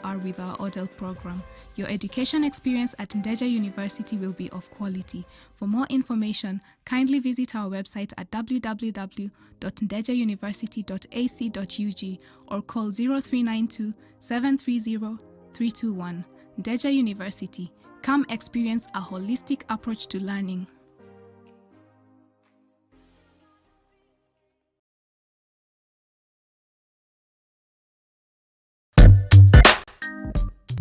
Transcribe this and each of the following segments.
are with our OJARU program. Your education experience at Ndejje University will be of quality. For more information, kindly visit our website at www.ndejjeuniversity.ac.ug or call 0392 730 321. Ndejje University. Come experience a holistic approach to learning.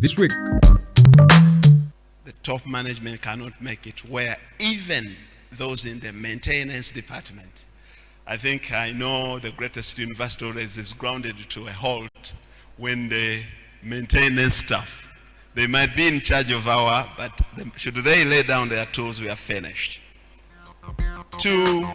This week, the top management cannot make it, where even those in the maintenance department, I think I know the greatest university always is grounded to a halt when the maintenance staff, they might be in charge of but should they lay down their tools, we are finished. Two,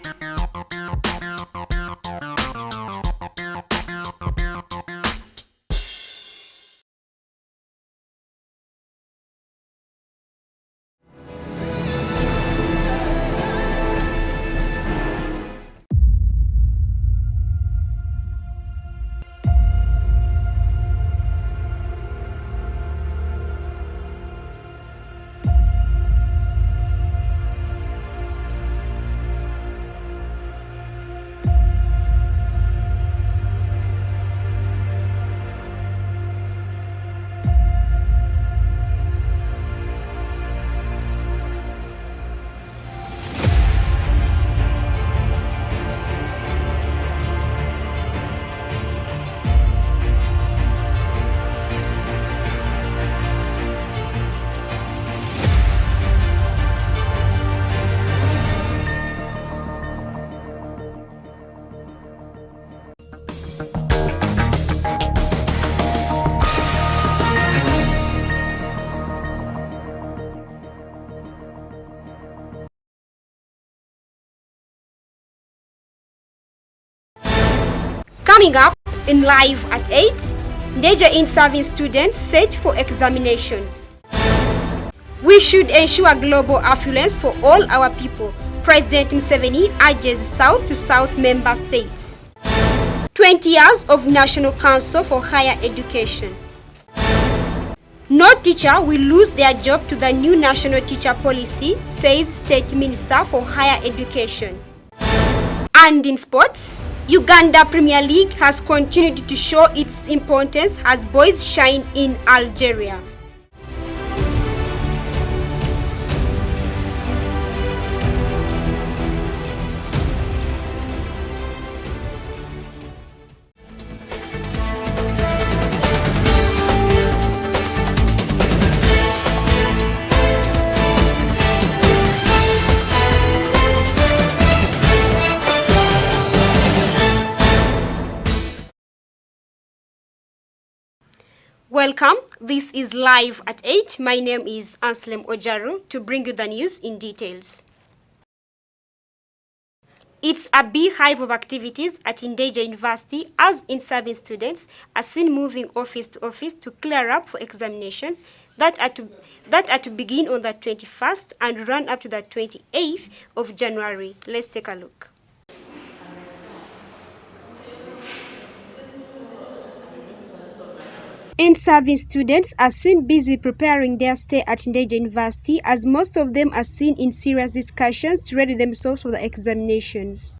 Coming up in Live at 8, Ndejje in-serving students set for examinations. We should ensure global affluence for all our people. President Museveni urges South to South member states. 20 years of National Council for Higher Education. No teacher will lose their job to the new National Teacher Policy, says State Minister for Higher Education. And in sports, Uganda Premier League has continued to show its importance as boys shine in Algeria. Welcome, this is Live at 8. My name is ANSLEM OJARU to bring you the news in details. It's a beehive of activities at Ndejje University as in-serving students are seen moving office to office to clear up for examinations that are to begin on the 21st and run up to the 28th of January. Let's take a look. In-serving students are seen busy preparing their stay at Ndejje University, as most of them are seen in serious discussions to ready themselves for the examinations.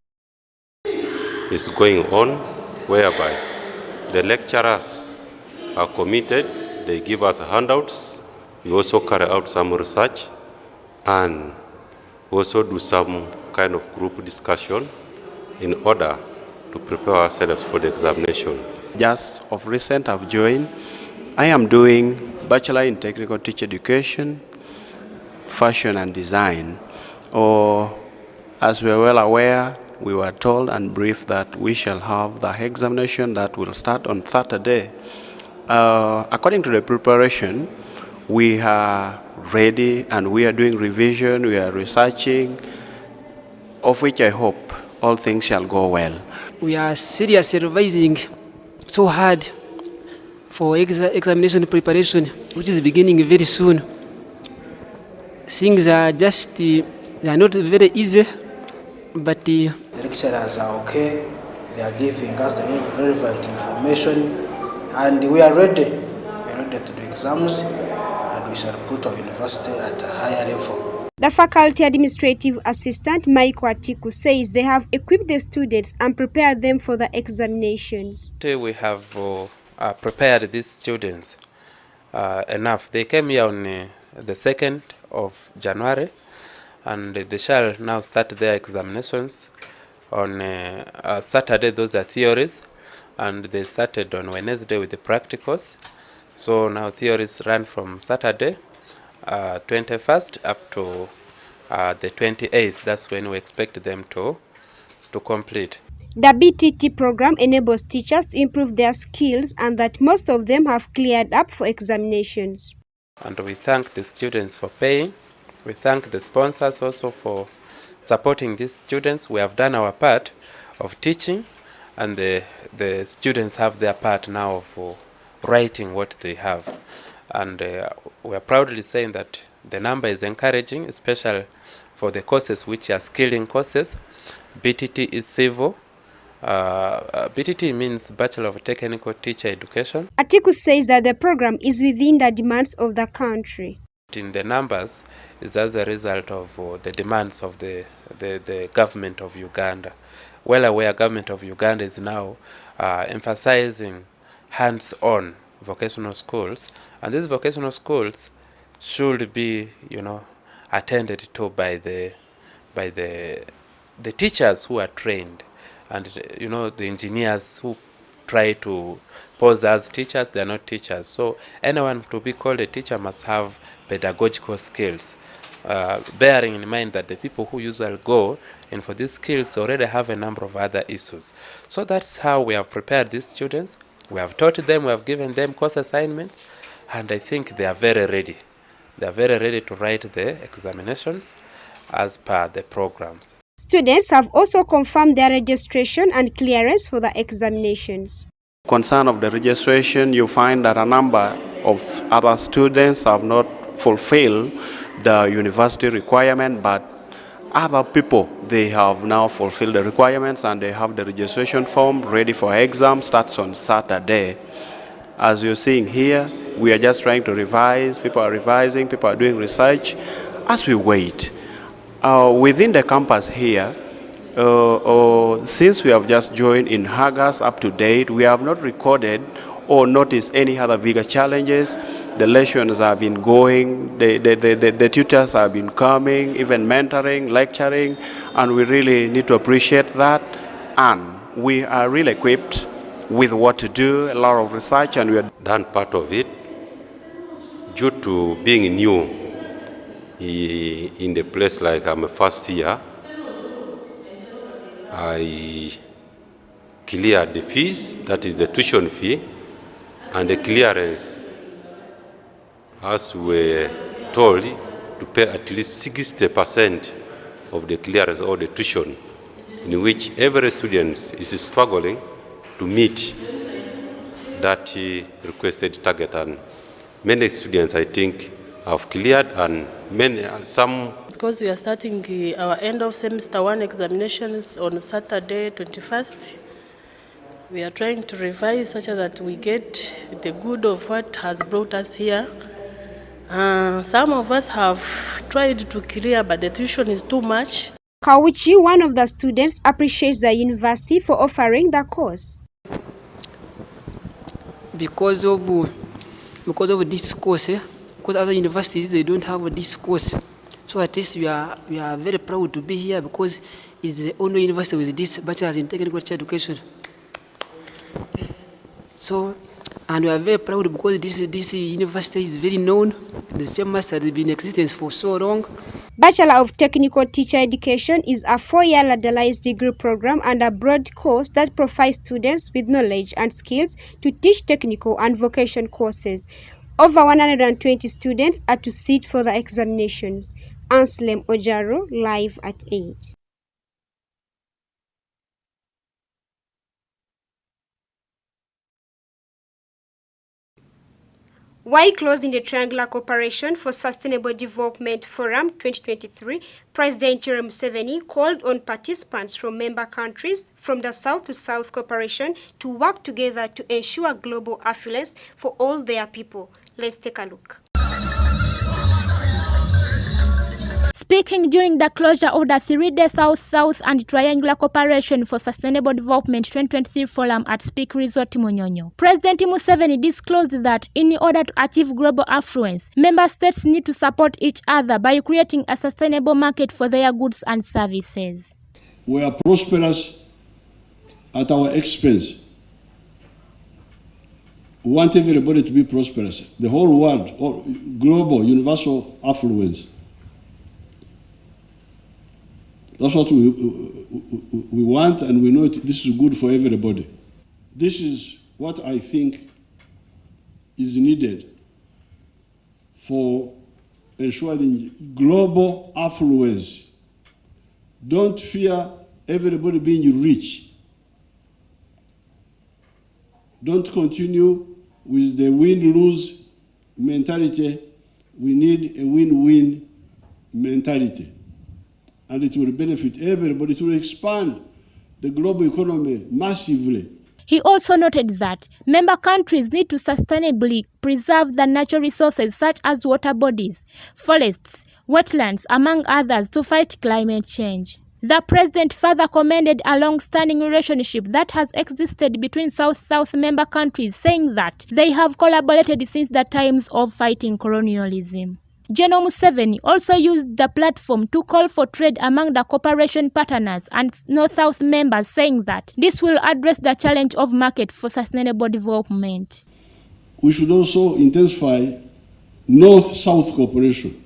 It's going on whereby the lecturers are committed, they give us handouts, we also carry out some research and also do some kind of group discussion in order to prepare ourselves for the examination. Just of recent I've joined. I am doing Bachelor in Technical Teacher Education, Fashion and Design. Or, as we are well aware, we were told and briefed that we shall have the examination that will start on Saturday. According to the preparation, we are ready and we are doing revision, we are researching, of which I hope all things shall go well. We are seriously revising so hard for examination preparation, which is beginning very soon. Things are just, they are not very easy, but the lecturers are okay. They are giving us the relevant information, and we are ready. We are ready ready to do exams, and we shall put our university at a higher level. The faculty administrative assistant, Maiko Atiku, says they have equipped the students and prepared them for the examinations. We have prepared these students enough. They came here on the 2nd of January, and they shall now start their examinations on Saturday. Those are theories, and they started on Wednesday with the practicals. So now theories run from Saturday 21st up to the 28th. That's when we expect them to complete. The BTT program enables teachers to improve their skills, and that most of them have cleared up for examinations. And we thank the students for paying. We thank the sponsors also for supporting these students. We have done our part of teaching, and the students have their part now of writing what they have. And we are proudly saying that the number is encouraging, especially for the courses which are skilling courses. BTT is civil. BTT means Bachelor of Technical Teacher Education. Atiku says that the program is within the demands of the country. In the numbers is as a result of the demands of the government of Uganda. Well aware government of Uganda is now emphasizing hands-on vocational schools, and these vocational schools should be, attended to by the teachers who are trained, and the engineers who try to pose as teachers. They are not teachers. So anyone to be called a teacher must have pedagogical skills, bearing in mind that the people who usually go in for these skills already have a number of other issues. So that's how we have prepared these students. We have taught them, we have given them course assignments, and I think they are very ready. They are very ready to write the examinations as per the programs. Students have also confirmed their registration and clearance for the examinations. Concern of the registration, you find that a number of other students have not fulfilled the university requirement, but other people, they have now fulfilled the requirements and they have the registration form ready for exam. Starts on Saturday. As you're seeing here, we are just trying to revise. People are revising, people are doing research as we wait. Within the campus here, since we have just joined in August up to date, we have not recorded or noticed any other bigger challenges. The lessons have been going, the tutors have been coming, even mentoring, lecturing, and we really need to appreciate that. And we are really equipped with what to do, a lot of research, and we have done part of it. Due to being new in the place, like I'm a first year, I cleared the fees, that is the tuition fee, and the clearance, as we were told, to pay at least 60% of the clearance or the tuition, in which every student is struggling to meet that requested target. And many students, I think, have cleared, and some. Because we are starting our end of semester 1 examinations on Saturday 21st, we are trying to revise such that we get the good of what has brought us here. Some of us have tried to clear, but the tuition is too much. Kauchi, one of the students, appreciates the university for offering the course. Because of this course, because other universities, they don't have this course. So at least we are very proud to be here, because it's the only university with this bachelor's in technical teacher education. So, and we are very proud because this university is very known, it's famous, has been in existence for so long. Bachelor of Technical Teacher Education is a 4-year ladderized degree program and a broad course that provides students with knowledge and skills to teach technical and vocation courses. Over 120 students are to sit for the examinations. ANSLEM OJARU, live at 8. While closing the Triangular Cooperation for Sustainable Development Forum 2023, President Yoweri Museveni called on participants from member countries from the South to South cooperation to work together to ensure global affluence for all their people. Let's take a look. Speaking during the closure of the 3-day South-South and Triangular Cooperation for Sustainable Development 2023 Forum at Speak Resort Munyonyo, President Museveni disclosed that in order to achieve global affluence, member states need to support each other by creating a sustainable market for their goods and services. We are prosperous at our expense. We want everybody to be prosperous. The whole world, global, universal affluence. That's what we want, and we know this is good for everybody. This is what I think is needed for ensuring global affluence. Don't fear everybody being rich. Don't continue with the win-lose mentality. We need a win-win mentality. And it will benefit everybody. It will expand the global economy massively. He also noted that member countries need to sustainably preserve the natural resources such as water bodies, forests, wetlands, among others, to fight climate change. The president further commended a long-standing relationship that has existed between South-South member countries, saying that they have collaborated since the times of fighting colonialism. General Museveni also used the platform to call for trade among the cooperation partners and North-South members, saying that this will address the challenge of market for sustainable development. We should also intensify North-South cooperation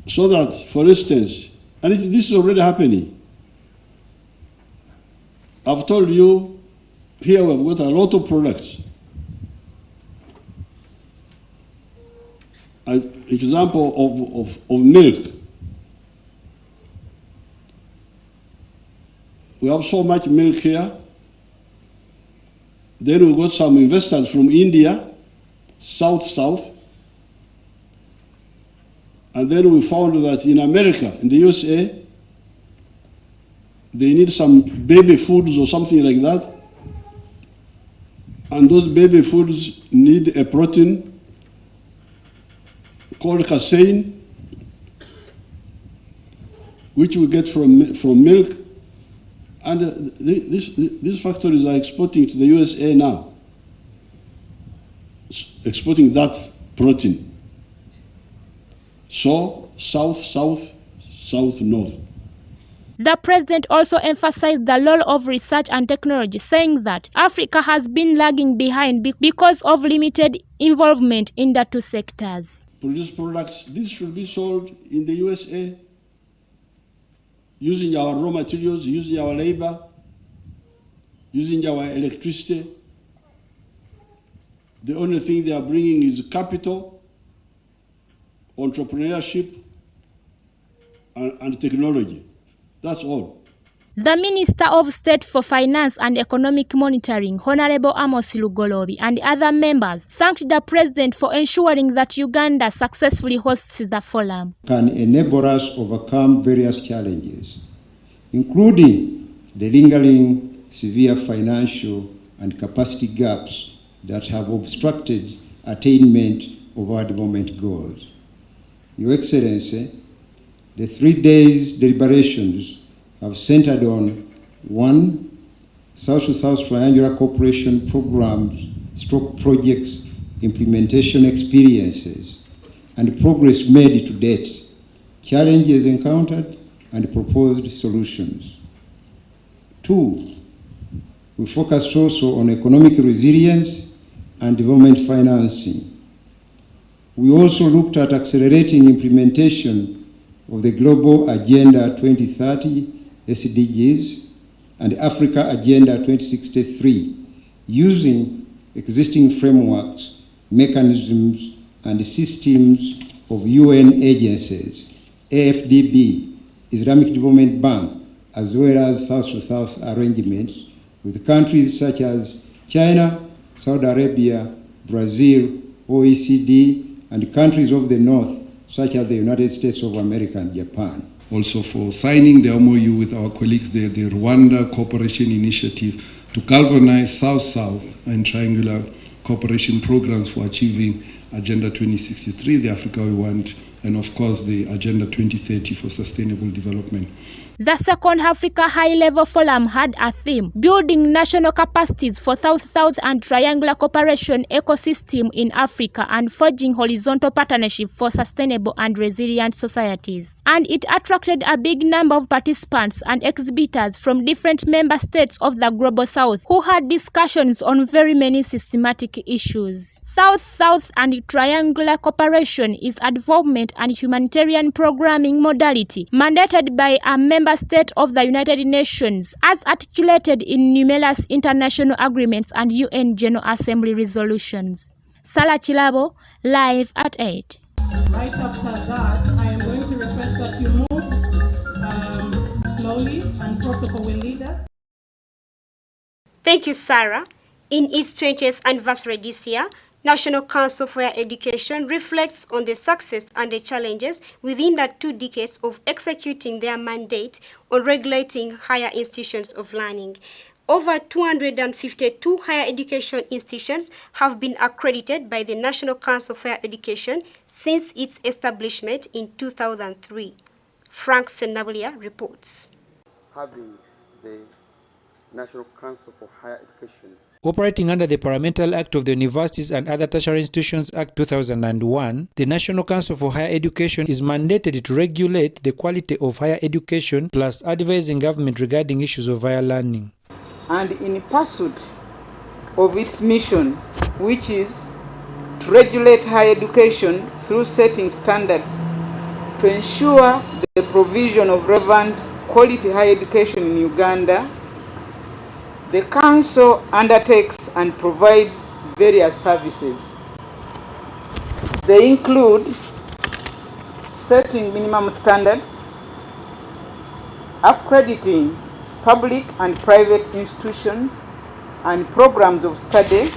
so that, for instance, and this is already happening. I've told you, here we've got a lot of products. An example of milk. We have so much milk here. Then we got some investors from India, South-South. And then we found that in America, in the USA, they need some baby foods or something like that. And those baby foods need a protein called casein, which we get from milk. And these factories are exporting to the USA now, exporting that protein. So, South, South, South, North. The president also emphasized the role of research and technology, saying that Africa has been lagging behind because of limited involvement in the two sectors. Produce products, this should be sold in the USA, using our raw materials, using our labor, using our electricity. The only thing they are bringing is capital, entrepreneurship, and technology. That's all. The Minister of State for Finance and Economic Monitoring, Honorable Amos Lugolobi, and other members thanked the President for ensuring that Uganda successfully hosts the forum. Can enable us overcome various challenges, including the lingering severe financial and capacity gaps that have obstructed attainment of our development goals. Your Excellency, the 3 days deliberations have centered on 1. South-to-South Triangular Cooperation Programs, projects, implementation experiences, and progress made to date, challenges encountered, and proposed solutions. 2. We focused also on economic resilience and development financing. We also looked at accelerating implementation of the Global Agenda 2030 SDGs and Africa Agenda 2063, using existing frameworks, mechanisms, and systems of UN agencies, AFDB, Islamic Development Bank, as well as South-to-South arrangements with countries such as China, Saudi Arabia, Brazil, OECD, and countries of the North, such as the United States of America and Japan. Also for signing the MOU with our colleagues, the Rwanda Cooperation Initiative, to galvanize South-South and triangular cooperation programs for achieving Agenda 2063, the Africa we want, and of course the Agenda 2030 for sustainable development. The second Africa High-Level Forum had a theme, building national capacities for South-South and triangular cooperation ecosystem in Africa and forging horizontal partnership for sustainable and resilient societies. And it attracted a big number of participants and exhibitors from different member states of the Global South who had discussions on very many systematic issues. South-South and triangular cooperation is a development and humanitarian programming modality mandated by a member state of the United Nations as articulated in numerous international agreements and UN General Assembly resolutions. Sarah Chilabo, live at 8. Right after that, I am going to request that you move slowly and protocol will lead us. Thank you, Sarah. In its 20th anniversary this year, National Council for Higher Education reflects on the success and the challenges within the 2 decades of executing their mandate on regulating higher institutions of learning. Over 252 higher education institutions have been accredited by the National Council for Higher Education since its establishment in 2003. Frank Senabulia reports. Having the National Council for Higher Education operating under the Parliamentary Act of the Universities and Other Tertiary Institutions Act 2001, the National Council for Higher Education is mandated to regulate the quality of higher education plus advising government regarding issues of higher learning. And in pursuit of its mission, which is to regulate higher education through setting standards to ensure the provision of relevant quality higher education in Uganda, the Council undertakes and provides various services. They include setting minimum standards, accrediting public and private institutions and programs of study,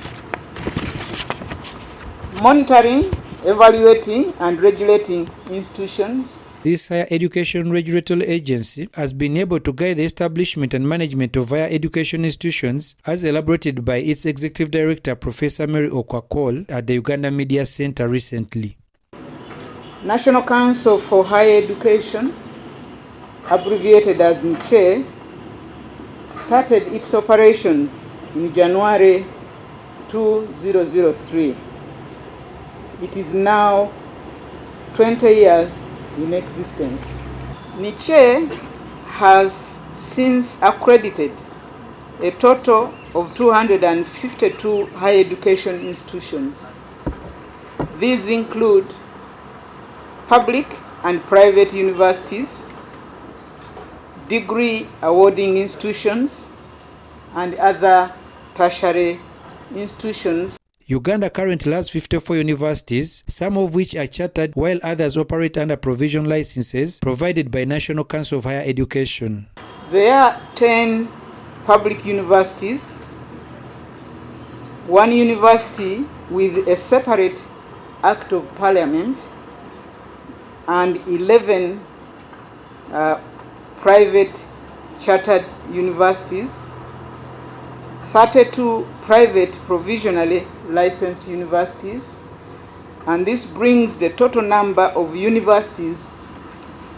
monitoring, evaluating, and regulating institutions. This Higher Education Regulatory Agency has been able to guide the establishment and management of higher education institutions as elaborated by its Executive Director, Professor Mary Okwakol, at the Uganda Media Center recently. National Council for Higher Education, abbreviated as Ndejje, started its operations in January 2003. It is now 20 years in existence. Ndejje has since accredited a total of 252 higher education institutions. These include public and private universities, degree awarding institutions, and other tertiary institutions. Uganda currently has 54 universities, some of which are chartered while others operate under provisional licenses provided by National Council of Higher Education. There are 10 public universities, 1 university with a separate Act of Parliament, and 11 private chartered universities, 32 private provisionally licensed universities, and this brings the total number of universities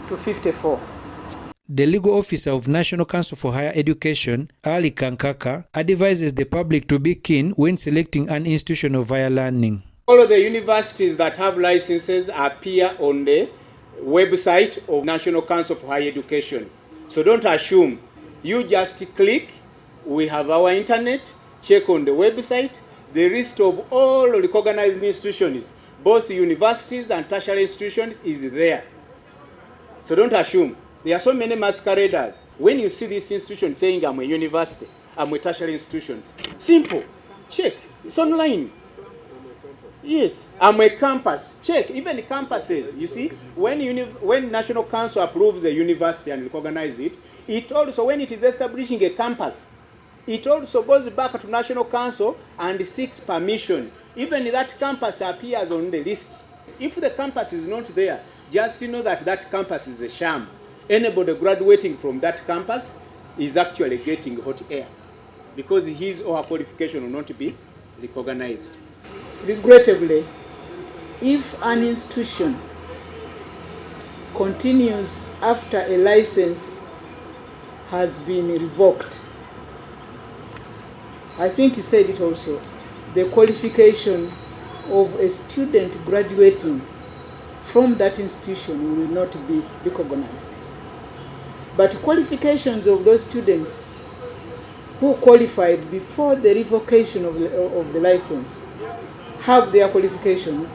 to 54. The legal officer of National Council for Higher Education, Ali Kankaka, advises the public to be keen when selecting an institution of higher learning. All of the universities that have licenses appear on the website of National Council for Higher Education. So don't assume. You just click, we have our internet, check on the website, the list of all recognized institutions, both universities and tertiary institutions, is there. So don't assume. There are so many masqueraders. When you see this institution saying I'm a university, I'm a tertiary institution, simple, check, it's online. Yes, I'm a campus, check, even the campuses, you see, when National Council approves a university and recognizes it, it also, when it is establishing a campus, it also goes back to National Council and seeks permission. Even that campus appears on the list. If the campus is not there, just know that that campus is a sham. Anybody graduating from that campus is actually getting hot air. because his or her qualification will not be recognized. Regrettably, if an institution continues after a license has been revoked, I think he said it also, the qualification of a student graduating from that institution will not be recognized. But qualifications of those students who qualified before the revocation of the license have their qualifications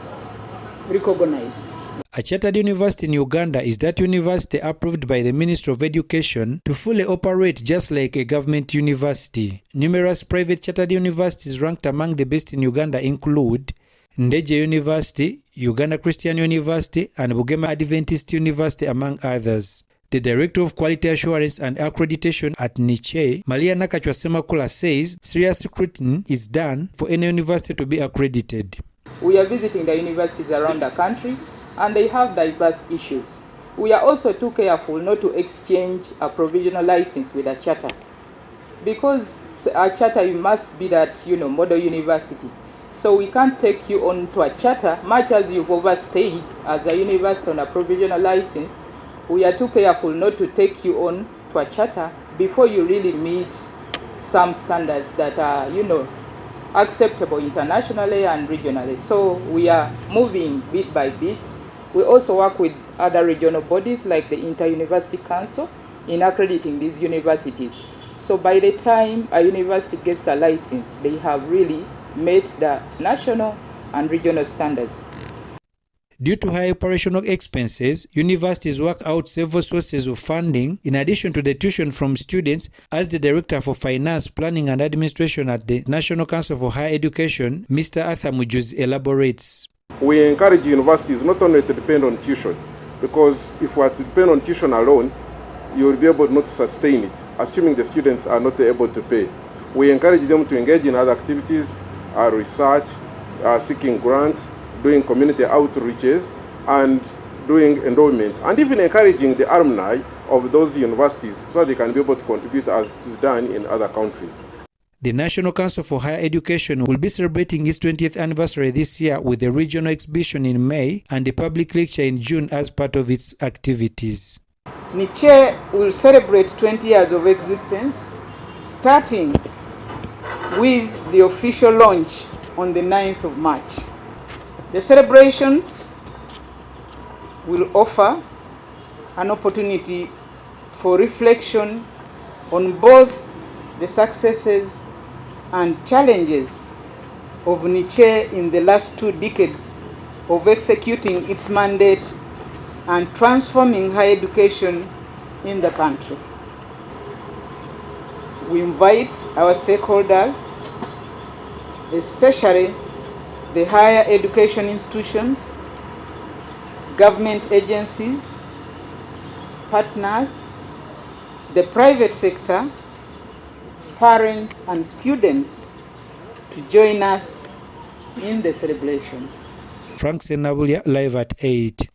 recognized. A chartered university in Uganda is that university approved by the Ministry of Education to fully operate just like a government university. Numerous private chartered universities ranked among the best in Uganda include Ndejje University, Uganda Christian University, and Bugema Adventist University, among others. The Director of Quality Assurance and Accreditation at Ndejje, Maria Nakachwa Semakula, says serious scrutiny is done for any university to be accredited. We are visiting the universities around the country, and they have diverse issues. We are also too careful not to exchange a provisional license with a charter, because a charter must be that, model university. So we can't take you on to a charter, much as you've overstayed as a university on a provisional license. We are too careful not to take you on to a charter before you really meet some standards that are, acceptable internationally and regionally. So we are moving bit by bit. We also work with other regional bodies like the Inter-University Council in accrediting these universities. So by the time a university gets a license, they have really met the national and regional standards. Due to high operational expenses, universities work out several sources of funding in addition to the tuition from students, as the Director for Finance, Planning and Administration at the National Council for Higher Education, Mr. Arthur Mujuz, elaborates. We encourage universities not only to depend on tuition, because if we are to depend on tuition alone, you will be able not to sustain it, assuming the students are not able to pay. We encourage them to engage in other activities, research, seeking grants, doing community outreaches, and doing endowment, and even encouraging the alumni of those universities so they can be able to contribute as it is done in other countries. The National Council for Higher Education will be celebrating its 20th anniversary this year with a regional exhibition in May and a public lecture in June as part of its activities. Ndejje will celebrate 20 years of existence, starting with the official launch on the 9th of March. The celebrations will offer an opportunity for reflection on both the successes and challenges of Ndejje in the last 2 decades of executing its mandate and transforming higher education in the country. We invite our stakeholders, especially the higher education institutions, government agencies, partners, the private sector, parents and students to join us in the celebrations. Frank Senabulia, live at 8.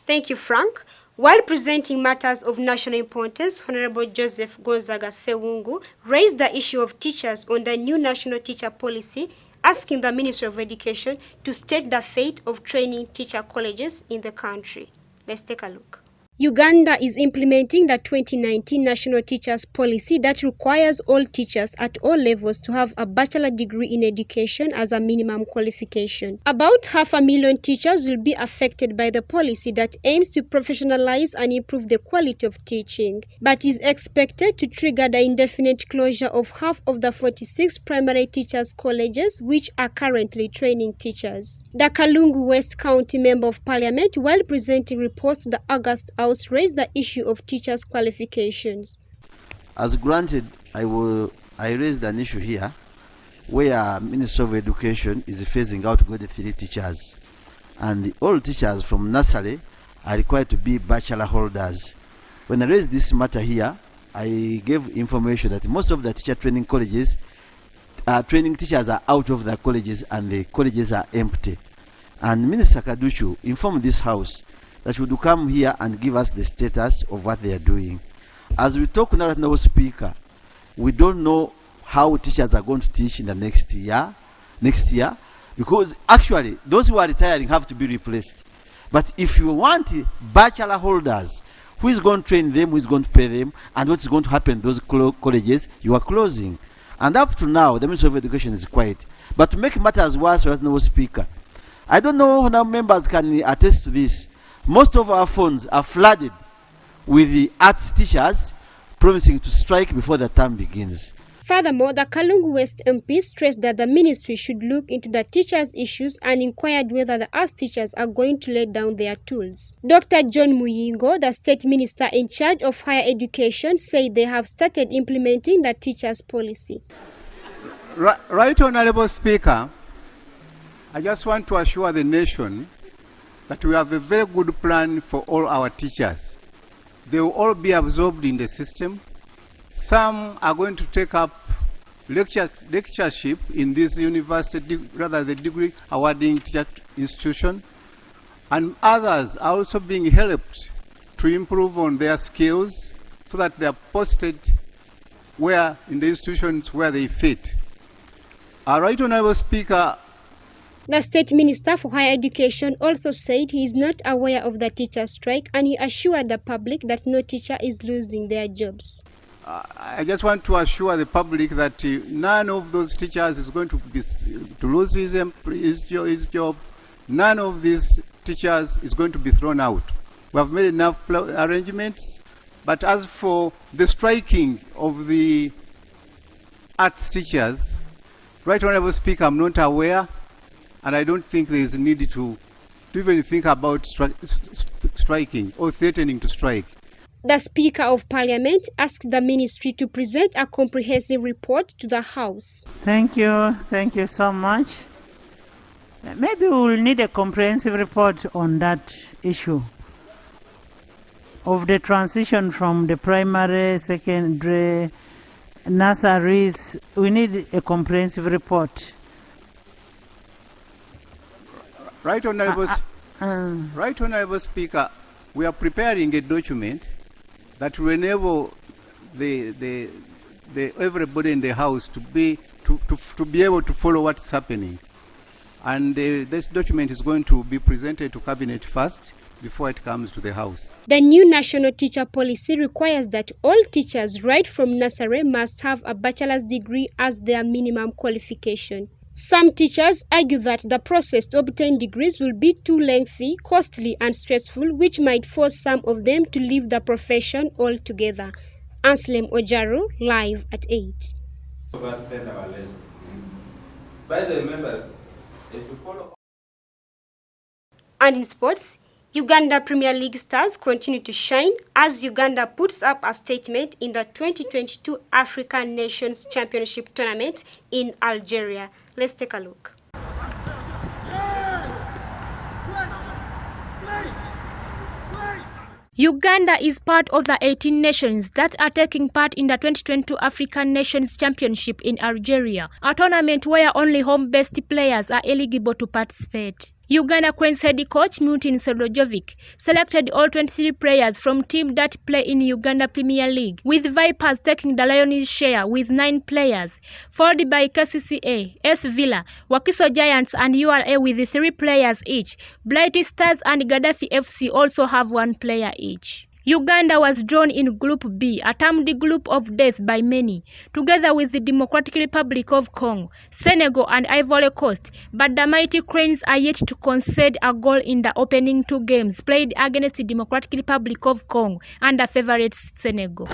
Thank you, Frank. While presenting matters of national importance, Honorable Joseph Gonzaga Sewungu raised the issue of teachers on the new national teacher policy, asking the Ministry of Education to state the fate of training teacher colleges in the country. Let's take a look. Uganda is implementing the 2019 National Teachers Policy that requires all teachers at all levels to have a bachelor degree in education as a minimum qualification. About 500,000 teachers will be affected by the policy that aims to professionalize and improve the quality of teaching, but is expected to trigger the indefinite closure of half of the 46 primary teachers' colleges which are currently training teachers. The Kalungu West County Member of Parliament, while presenting reports to the August House, raised the issue of teachers' qualifications. As granted, I raised an issue here where Ministry of Education is phasing out grade 3 teachers, and all teachers from nursery are required to be bachelor holders. When I raised this matter here, I gave information that most of the teacher training colleges, training teachers are out of the colleges and the colleges are empty. And Minister Kaduchu informed this House that she would come here and give us the status of what they are doing. As we talk now, no speaker, we don't know how teachers are going to teach in the next year, because actually those who are retiring have to be replaced. But if you want bachelor holders, who is going to train them, who is going to pay them, and what's going to happen in those colleges you are closing? And up to now, the Ministry of Education is quiet. But to make matters worse, we have no speaker. I don't know how members can attest to this. Most of our phones are flooded with the arts teachers promising to strike before the term begins. Furthermore, the Kalungu West MP stressed that the ministry should look into the teachers' issues and inquired whether the arts teachers are going to lay down their tools. Dr. John Muyingo, the state minister in charge of higher education, said they have started implementing the teachers' policy. Right, Honorable Speaker, I just want to assure the nation that we have a very good plan for all our teachers. They will all be absorbed in the system. Some are going to take up lectureship in this university, rather the degree awarding teacher institution, and others are also being helped to improve on their skills so that they are posted where in the institutions where they fit. Right, Honorable Speaker. The State Minister for Higher Education also said he is not aware of the teacher strike, and he assured the public that no teacher is losing their jobs. I just want to assure the public that none of those teachers is going to lose his job. None of these teachers is going to be thrown out. We have made enough arrangements. But as for the striking of the arts teachers, Right Honorable Speaker, I'm not aware, and I don't think there is a need to even think about striking or threatening to strike. The Speaker of Parliament asked the ministry to present a comprehensive report to the House. Thank you so much. Maybe we will need a comprehensive report on that issue of the transition from the primary, secondary, nurseries. We need a comprehensive report. Right, Honorable Speaker, we are preparing a document that will enable everybody in the House to be able to follow what's happening. And this document is going to be presented to Cabinet first before it comes to the House. The new national teacher policy requires that all teachers right from nursery must have a bachelor's degree as their minimum qualification. Some teachers argue that the process to obtain degrees will be too lengthy, costly and stressful, which might force some of them to leave the profession altogether. ANSLEM OJARU, live at 8. By the members, if you follow. And in sports, Uganda Premier League stars continue to shine as Uganda puts up a statement in the 2022 African Nations Championship tournament in Algeria. Let's take a look. Uganda is part of the 18 nations that are taking part in the 2022 African Nations Championship in Algeria, a tournament where only home-based players are eligible to participate. Uganda Cranes head coach Mutin Solojovic selected all 23 players from teams that play in Uganda Premier League, with Vipers taking the Lions' share with 9 players, followed by KCCA, S Villa, Wakiso Giants and URA with 3 players each. Blighty Stars and Gaddafi FC also have 1 player each. Uganda was drawn in Group B, a termed group of death by many, together with the Democratic Republic of Congo, Senegal and Ivory Coast, but the mighty Cranes are yet to concede a goal in the opening 2 games played against the Democratic Republic of Congo and the favourites Senegal.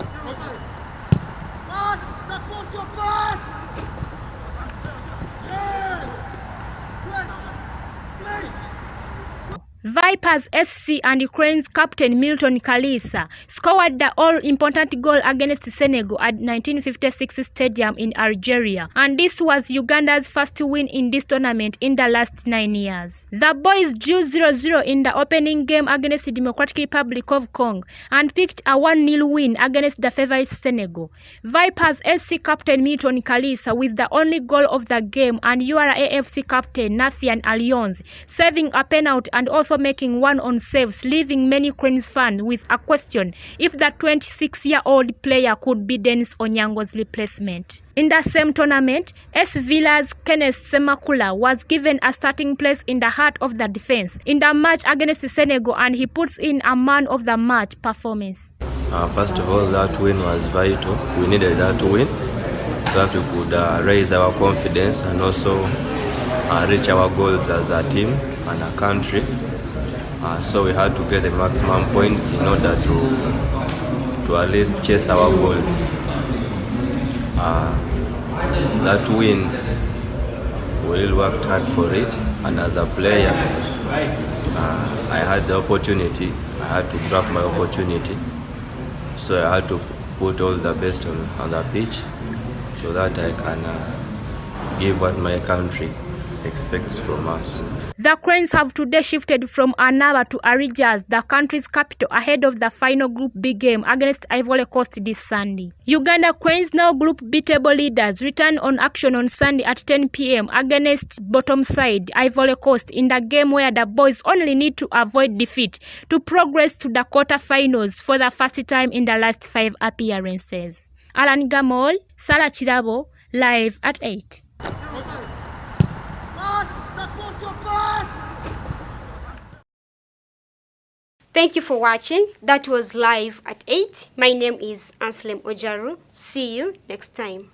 Vipers SC and Cranes captain Milton Kalisa scored the all-important goal against Senegal at 1956 Stadium in Algeria, and this was Uganda's first win in this tournament in the last 9 years. The boys drew 0-0 in the opening game against the Democratic Republic of Congo and picked a 1-0 win against the favourite Senegal. Vipers SC captain Milton Kalisa with the only goal of the game, and URA FC captain Nafian Allions saving a penalty and also also making one on saves, leaving many Cranes fans with a question if the 26-year-old player could be Dennis Onyango's replacement. In the same tournament, AS Villa's Kenneth Semakula was given a starting place in the heart of the defense in the match against Senegal, and he puts in a man of the match performance. First of all, that win was vital. We needed that win so that we could raise our confidence and also reach our goals as a team and a country. So we had to get the maximum points in order to at least chase our goals. That win, we really worked hard for it, and as a player, I had the opportunity. I had to grab my opportunity. So I had to put all the best on the pitch so that I can give what my country expects from us. The Cranes have today shifted from Annaba to Abidjan, the country's capital, ahead of the final Group B game against Ivory Coast this Sunday. Uganda Cranes, now Group B table leaders, return on action on Sunday at 10 p.m. against bottom side Ivory Coast in the game where the boys only need to avoid defeat to progress to the quarter-finals for the first time in the last 5 appearances. Alan Gamol, Sarah Chirabo, live at 8. Thank you for watching. That was live at 8. My name is ANSLEM OJARU. See you next time.